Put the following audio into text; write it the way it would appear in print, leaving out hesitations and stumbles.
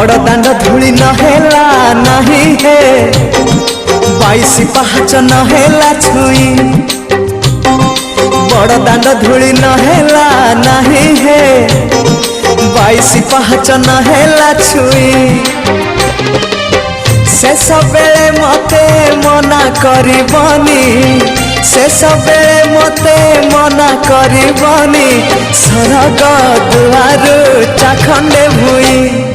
बड़ दांड धूली नहेला नहीं है 22 पहाच नहेला छुई बड़ दांड धूली नहेला नहीं है 22 पहाच नहेला छुई शेष बेले मते मना करबनी शेष बेले मते मना करबनी सरग दुआर चाखंडे भुई।